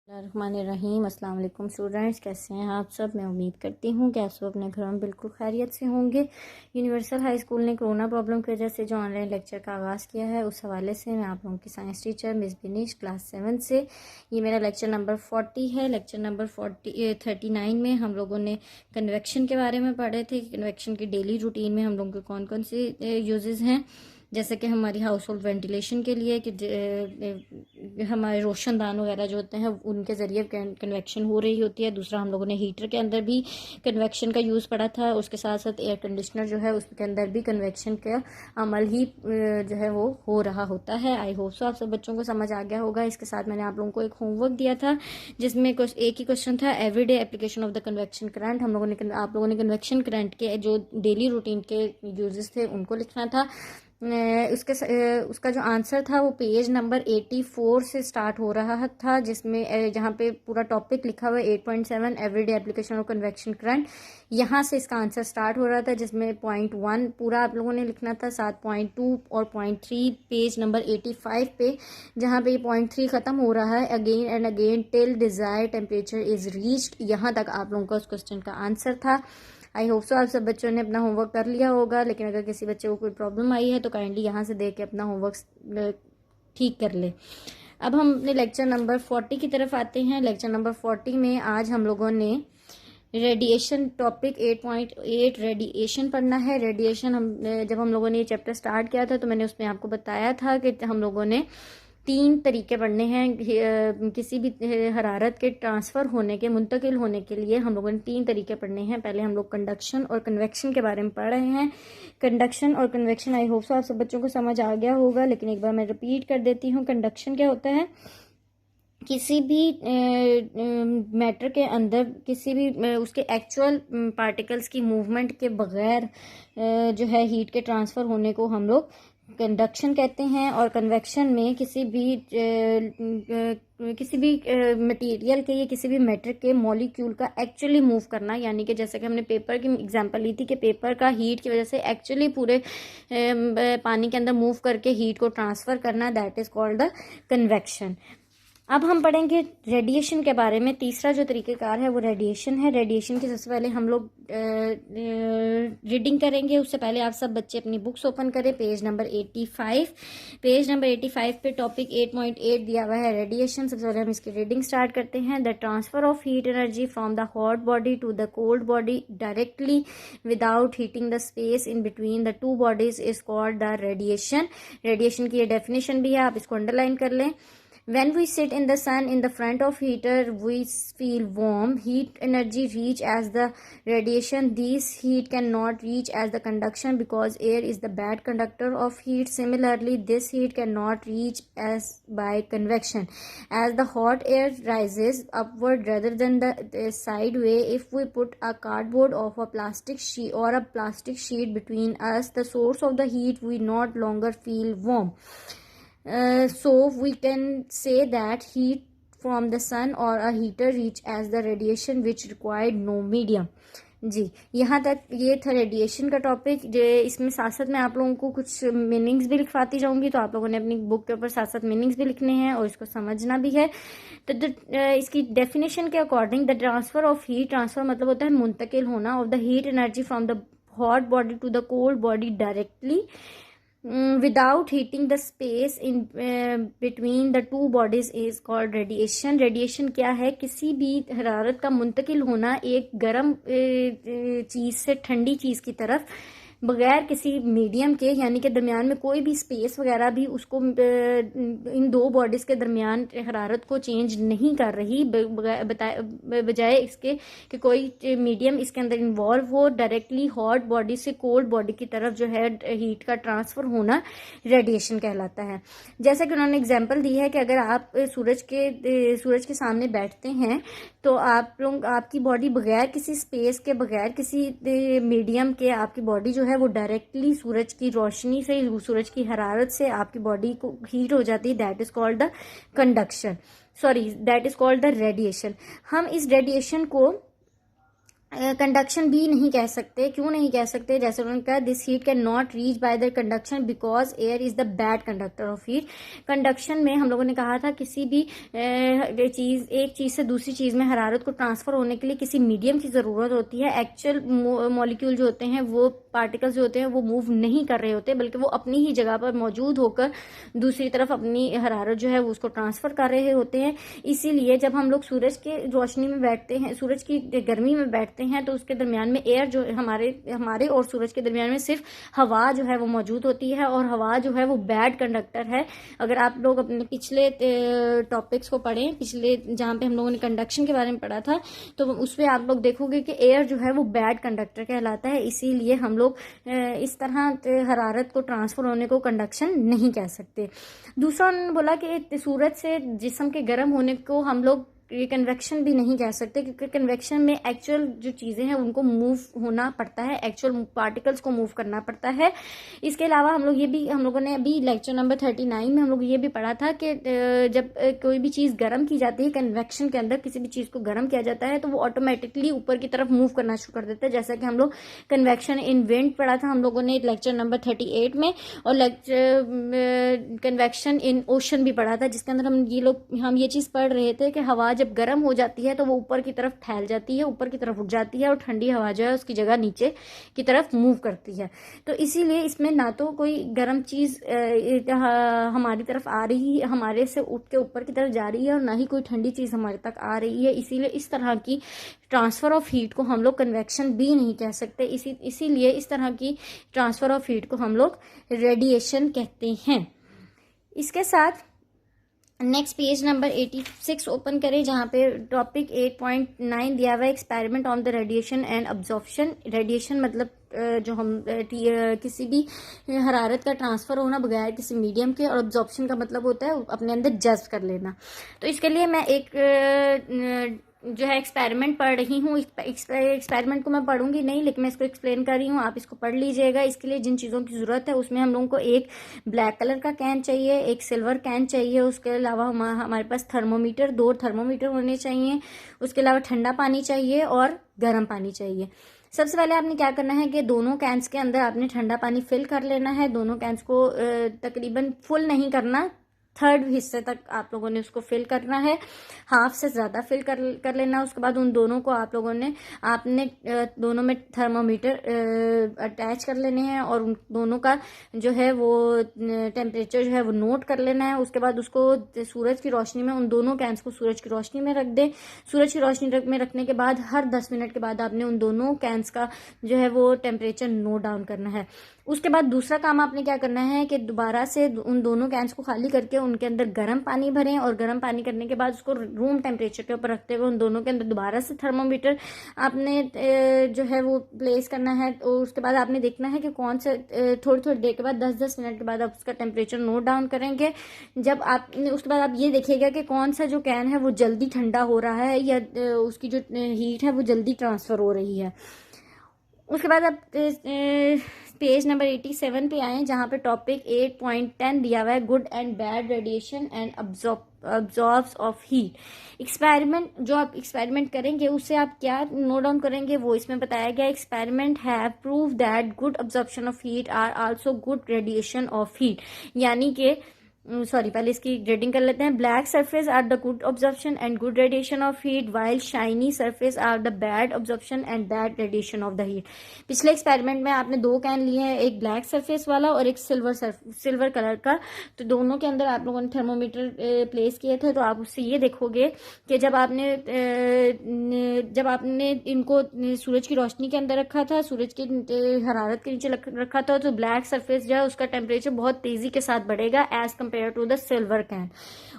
रहीम। अस्सलाम वालेकुम स्टूडेंट्स, कैसे हैं आप सब। मैं उम्मीद करती हूँ कि आप सब अपने घरों में बिल्कुल खैरियत से होंगे। यूनिवर्सल हाई स्कूल ने कोरोना प्रॉब्लम की वजह से जो ऑनलाइन लेक्चर का आगाज़ किया है, उस हवाले से मैं आप लोगों की साइंस टीचर मिस बिनिश क्लास 7 से ये मेरा लेक्चर नंबर 40 है। लेक्चर नंबर 39 में हम लोगों ने कन्वेक्शन के बारे में पढ़े थे। कन्वेक्शन की डेली रूटीन में हम लोगों के कौन कौन से यूजेस हैं, जैसे कि हमारी हाउस होल्ड वेंटिलेशन के लिए कि हमारे रोशनदान वगैरह जो होते हैं उनके ज़रिए कन्वेक्शन हो रही होती है। दूसरा, हम लोगों ने हीटर के अंदर भी कन्वेक्शन का यूज़ पढ़ा था। उसके साथ साथ एयर कंडीशनर जो है उसके अंदर भी कन्वेक्शन का अमल ही जो है वो हो रहा होता है। आई होप सो आप सब बच्चों को समझ आ गया होगा। इसके साथ मैंने आप लोगों को एक होमवर्क दिया था जिसमें एक ही क्वेश्चन था, everyday application of the convection current. आप लोगों ने कन्वेक्शन करंट के जो डेली रूटीन के यूजेस थे उनको लिखना था। उसका जो आंसर था वो पेज नंबर 84 से स्टार्ट हो रहा था, जिसमें जहाँ पे पूरा टॉपिक लिखा हुआ है 8.7 everyday application of convection current. यहाँ से इसका आंसर स्टार्ट हो रहा था, जिसमें पॉइंट 1 पूरा आप लोगों ने लिखना था, साथ पॉइंट 2 और पॉइंट 3 पेज नंबर 85 पे, जहाँ पे पॉइंट 3 ख़त्म हो रहा है, again and again till desired temperature is reached. यहाँ तक आप लोगों का उस क्वेश्चन का आंसर था। आई होप सो आप सब बच्चों ने अपना होमवर्क कर लिया होगा, लेकिन अगर किसी बच्चे को कोई प्रॉब्लम आई है तो काइंडली यहाँ से देख के अपना होमवर्क ठीक कर ले। अब हम अपने लेक्चर नंबर 40 की तरफ आते हैं। लेक्चर नंबर 40 में आज हम लोगों ने रेडिएशन टॉपिक 8.8 रेडिएशन पढ़ना है। रेडिएशन जब हम लोगों ने ये चैप्टर स्टार्ट किया था तो मैंने उसमें आपको बताया था कि हम लोगों ने 3 तरीके पढ़ने हैं। किसी भी हरारत के ट्रांसफ़र होने के, मुंतकिल होने के लिए हम लोगों ने 3 तरीके पढ़ने हैं। पहले हम लोग कंडक्शन और कन्वेक्शन के बारे में पढ़ रहे हैं। कंडक्शन और कन्वेक्शन आई होप सो आप सब बच्चों को समझ आ गया होगा, लेकिन एक बार मैं रिपीट कर देती हूँ। कंडक्शन क्या होता है? किसी भी मैटर के अंदर किसी भी उसके एक्चुअल पार्टिकल्स की मूवमेंट के बगैर जो है हीट के ट्रांसफ़र होने को हम लोग कंडक्शन कहते हैं। और कन्वेक्शन में किसी भी मटेरियल के या किसी भी मैटर के मॉलिक्यूल का एक्चुअली मूव करना, यानी कि जैसे कि हमने पेपर की एग्जांपल ली थी कि पेपर का हीट की वजह से एक्चुअली पूरे पानी के अंदर मूव करके हीट को ट्रांसफ़र करना, that is called the convection. अब हम पढ़ेंगे रेडिएशन के बारे में। तीसरा जो तरीक़ेकार है वो रेडिएशन है। रेडिएशन की सबसे पहले हम लोग रीडिंग करेंगे। उससे पहले आप सब बच्चे अपनी बुक्स ओपन करें, पेज नंबर 85। पेज नंबर 85 पे टॉपिक 8.8 दिया हुआ है रेडिएशन। सबसे पहले हम इसकी रीडिंग स्टार्ट करते हैं। The transfer of heat energy from the hot body to the cold body directly without heating the space in between the two bodies is called the radiation. Radiation की ये definition भी है, आप इसको underline कर लें। When we sit in the sun in the front of heater, we feel warm. Heat energy reach as the radiation. This heat cannot reach as the conduction because air is the bad conductor of heat. Similarly, this heat cannot reach as by convection. As the hot air rises upward rather than the sideway, if we put a cardboard of a plastic sheet or a plastic sheet between us, the source of the heat, we not longer feel warm. So we can say that heat from the sun or a heater reach as the radiation which required no medium. जी, यहाँ तक ये था radiation का topic. इसमें साथ साथ मैं आप लोगों को कुछ मीनिंग्स भी लिखवाती जाऊँगी, तो आप लोगों ने अपनी बुक के ऊपर साथ साथ मीनिंग्स भी लिखने हैं और इसको समझना भी है। तो इसकी डेफिनेशन के according, the transfer of heat, transfer मतलब होता है मुंतकिल होना, of the heat energy from the hot body to the cold body directly without heating the space in between the two bodies is called radiation. Radiation क्या है? किसी भी हरारत का मुंतकिल होना एक गर्म चीज़ से ठंडी चीज़ की तरफ बगैर किसी मीडियम के, यानी कि दरमियान में कोई भी स्पेस वगैरह भी उसको इन दो बॉडीज़ के दरमियान हरारत को चेंज नहीं कर रही, बजाय इसके कि कोई मीडियम इसके अंदर इन्वॉल्व हो। डायरेक्टली हॉट बॉडी से कोल्ड बॉडी की तरफ जो है हीट का ट्रांसफ़र होना रेडिएशन कहलाता है। जैसे कि उन्होंने एग्जाम्पल दी है कि अगर आप सूरज के सामने बैठते हैं तो आपकी बॉडी बगैर किसी स्पेस के, बगैर किसी मीडियम के, आपकी बॉडी जो है वो डायरेक्टली सूरज की रोशनी से, सूरज की हरारत से आपकी बॉडी को हीट हो जाती है। That is called the conduction, that is called the radiation. हम इस रेडिएशन को कंडक्शन भी नहीं कह सकते। क्यों नहीं कह सकते? जैसे उन्होंने कहा this heat can not reach by the conduction because air is the bad conductor of heat. Conduction में हम लोगों ने कहा था किसी भी चीज, एक चीज से दूसरी चीज में हरारत को ट्रांसफर होने के लिए किसी मीडियम की जरूरत होती है। एक्चुअल मॉलिक्यूल जो होते हैं, वो पार्टिकल्स जो होते हैं, वो मूव नहीं कर रहे होते, बल्कि वो अपनी ही जगह पर मौजूद होकर दूसरी तरफ अपनी हरारत जो है वो उसको ट्रांसफर कर रहे होते हैं। इसीलिए जब हम लोग सूरज के रोशनी में बैठते हैं, सूरज की गर्मी में बैठते हैं, तो उसके दरमियान में एयर जो हमारे और सूरज के दरमियान में सिर्फ हवा जो है वो मौजूद होती है, और हवा जो है वो बैड कंडक्टर है। अगर आप लोग अपने पिछले टॉपिक्स को पढ़ें, पिछले जहाँ पे हम लोगों ने कंडक्शन के बारे में पढ़ा था, तो उसमें आप लोग देखोगे कि एयर जो है वो बैड कंडक्टर कहलाता है। इसीलिए हम लोग इस तरह हरारत को ट्रांसफर होने को कंडक्शन नहीं कह सकते। दूसरा उन्होंने बोला कि सूरज से जिस्म के गर्म होने को हम लोग ये कन्वेक्शन भी नहीं कह सकते, क्योंकि कन्वेक्शन में एक्चुअल जो चीज़ें हैं उनको मूव होना पड़ता है, एक्चुअल पार्टिकल्स को मूव करना पड़ता है। इसके अलावा हम लोगों ने अभी लेक्चर नंबर 39 में हम लोग ये भी पढ़ा था कि जब कोई भी चीज़ गर्म की जाती है, कन्वेक्शन के अंदर किसी भी चीज़ को गर्म किया जाता है, तो वो ऑटोमेटिकली ऊपर की तरफ मूव करना शुरू कर देता है। जैसा कि हम लोग कन्वेक्शन इन विंड पढ़ा था हम लोगों ने लेक्चर नंबर 38 में, और कन्वेक्शन इन ओशन भी पढ़ा था, जिसके अंदर हम ये चीज़ पढ़ रहे थे कि हवा जब गर्म हो जाती है तो वो ऊपर की तरफ फैल जाती है, ऊपर की तरफ उठ जाती है, और ठंडी हवा जो है उसकी जगह नीचे की तरफ मूव करती है। तो इसीलिए इसमें ना तो कोई गर्म चीज़ हमारी तरफ आ रही है, हमारे से उठ के ऊपर की तरफ जा रही है, और ना ही कोई ठंडी चीज़ हमारे तक आ रही है। इसीलिए इस तरह की ट्रांसफ़र ऑफ हीट को हम लोग कन्वेक्शन भी नहीं कह सकते। इसीलिए इस तरह की ट्रांसफ़र ऑफ हीट को हम लोग रेडिएशन कहते हैं। इसके साथ नेक्स्ट पेज नंबर 86 ओपन करें, जहाँ पे टॉपिक 8.9 दिया हुआ है, experiment on the radiation and absorption. Radiation मतलब जो हम किसी भी हरारत का ट्रांसफ़र होना बगैर किसी मीडियम के, और अब्जॉर्प्शन का मतलब होता है अपने अंदर जज्ब कर लेना। तो इसके लिए मैं एक जो है एक्सपेरिमेंट पढ़ रही हूँ। एक्सपेरिमेंट को मैं पढ़ूंगी नहीं, लेकिन मैं इसको एक्सप्लेन कर रही हूँ, आप इसको पढ़ लीजिएगा। इसके लिए जिन चीज़ों की ज़रूरत है उसमें हम लोगों को एक ब्लैक कलर का कैन चाहिए, एक सिल्वर कैन चाहिए, उसके अलावा हमारे पास थर्मोमीटर, 2 थर्मोमीटर होने चाहिए, उसके अलावा ठंडा पानी चाहिए और गर्म पानी चाहिए। सबसे पहले आपने क्या करना है कि दोनों कैंस के अंदर आपने ठंडा पानी फिल कर लेना है। दोनों कैंस को तकरीबन फुल नहीं करना, थर्ड हिस्से तक आप लोगों ने उसको फिल करना है, हाफ से ज़्यादा फिल कर लेना। उसके बाद उन दोनों को आपने दोनों में थर्मोमीटर अटैच कर लेने हैं, और उन दोनों का जो है वो टेम्परेचर जो है वो नोट कर लेना है। उसके बाद उसको सूरज की रोशनी में, उन दोनों कैंस को सूरज की रोशनी में रख दें। सूरज की रोशनी में रखने के बाद हर 10 मिनट के बाद आपने उन दोनों कैंस का जो है वो टेम्परेचर नोट डाउन करना है। उसके बाद दूसरा काम आपने क्या करना है कि दोबारा से उन दोनों कैंस को खाली करके उनके अंदर गर्म पानी भरें, और गर्म पानी करने के बाद उसको रूम टेम्परेचर के ऊपर रखते हुए उन दोनों के अंदर दोबारा से थर्मोमीटर आपने जो है वो प्लेस करना है। और उसके बाद आपने देखना है कि कौन सा थोड़ी थोड़ी देर के बाद 10-10 मिनट के बाद आप उसका टेम्परेचर नोट डाउन करेंगे। जब आपने उसके बाद आप ये देखिएगा कि कौन सा जो कैन है वो जल्दी ठंडा हो रहा है, या उसकी जो हीट है वो जल्दी ट्रांसफ़र हो रही है। उसके बाद आप पेज नंबर 87 पे आए, जहाँ पे टॉपिक 8.10 दिया हुआ है, good and bad radiation and absorbs of heat. Experiment जो आप एक्सपेरिमेंट करेंगे उससे आप क्या नोट डाउन करेंगे वो इसमें बताया गया। Experiment have prove that good absorption of heat are also good radiation of heat. यानी कि पहले इसकी ग्रेडिंग कर लेते हैं। Black surface are the good absorption and good radiation of heat, while shiny surface are the bad absorption and bad radiation of the heat. पिछले experiment में आपने 2 कैन लिए हैं, एक ब्लैक सरफेस वाला और एक सिल्वर कलर का। तो दोनों के अंदर आप लोगों ने थर्मोमीटर प्लेस किए थे। तो आप उससे ये देखोगे कि जब आपने इनको सूरज की रोशनी के अंदर रखा था, सूरज की हरारत के नीचे रखा था, तो ब्लैक सरफेस जो है उसका टेम्परेचर बहुत तेजी के साथ बढ़ेगा as to the silver can.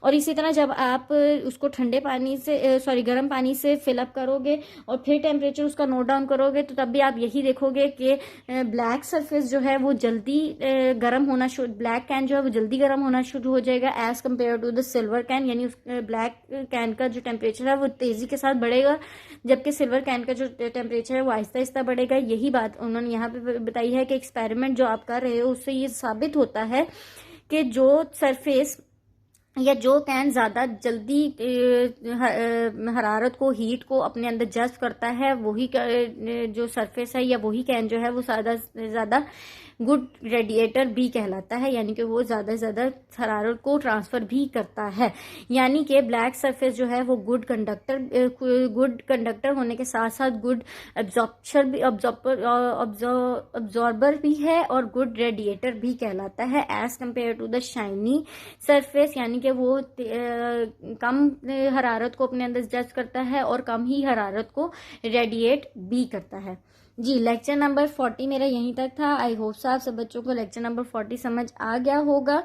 और इसी तरह जब आप उसको ठंडे पानी से गर्म पानी से फिलअप करोगे और फिर टेम्परेचर उसका नोट डाउन करोगे, तो तब भी आप यही देखोगे कि ब्लैक सरफेस जो है वो जल्दी गर्म होना ब्लैक कैन जो है वो जल्दी गर्म होना शुरू हो जाएगा as compare to the silver can. यानी उस ब्लैक कैन का जो टेम्परेचर है वो तेजी के साथ बढ़ेगा, जबकि सिल्वर कैन का जो टेम्परेचर है वो आहिस्ता आहिस्ता बढ़ेगा। यही बात उन्होंने यहाँ पे बताई है कि एक्सपेरिमेंट जो आप कर रहे हो उससे ये साबित होता है कि जो सरफेस या जो कैन ज़्यादा जल्दी हरारत को, हीट को अपने अंदर जज्ब करता है, वही जो सरफेस है या वही कैन जो है वो ज़्यादा ज़्यादा गुड रेडिएटर भी कहलाता है, यानी कि वो ज़्यादा से ज़्यादा हरारत को ट्रांसफ़र भी करता है। यानी कि ब्लैक सरफेस जो है वो गुड कंडक्टर होने के साथ साथ गुड अब्जॉर्बर भी है और गुड रेडिएटर भी कहलाता है, as compare to the shiny surface, यानी कि वो कम हरारत को अपने अंदर जज्ब करता है और कम ही हरारत को रेडिएट भी करता है। जी, लेक्चर नंबर 40 मेरा यहीं तक था। आई होप सो आप सब बच्चों को लेक्चर नंबर 40 समझ आ गया होगा।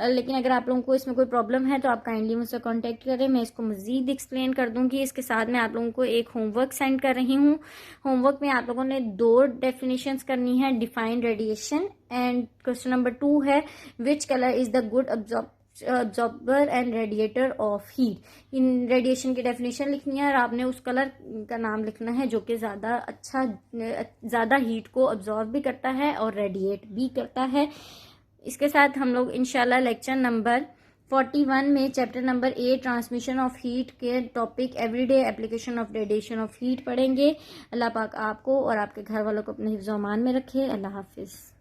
लेकिन अगर आप लोगों को इसमें कोई प्रॉब्लम है तो आप काइंडली मुझसे कांटेक्ट करें, मैं इसको मज़ीद एक्सप्लेन कर दूंगी। इसके साथ मैं आप लोगों को एक होमवर्क सेंड कर रही हूँ। होमवर्क में आप लोगों ने 2 डेफिनेशंस करनी है, define radiation, and question number 2 है which colour is the good absorber and radiator of heat. In radiation की डेफिनेशन लिखनी है और आपने उस कलर का नाम लिखना है जो कि ज़्यादा हीट को अब्जॉर्ब भी करता है और रेडिएट भी करता है। इसके साथ हम लोग इंशाल्लाह लेक्चर नंबर 41 में chapter number 8 transmission of heat के topic everyday application of radiation of heat पढ़ेंगे। अल्लाह पाक आपको और आपके घर वालों को अपने हिफ्ज़-ओ-अमान में रखे। अल्लाह हाफिज़।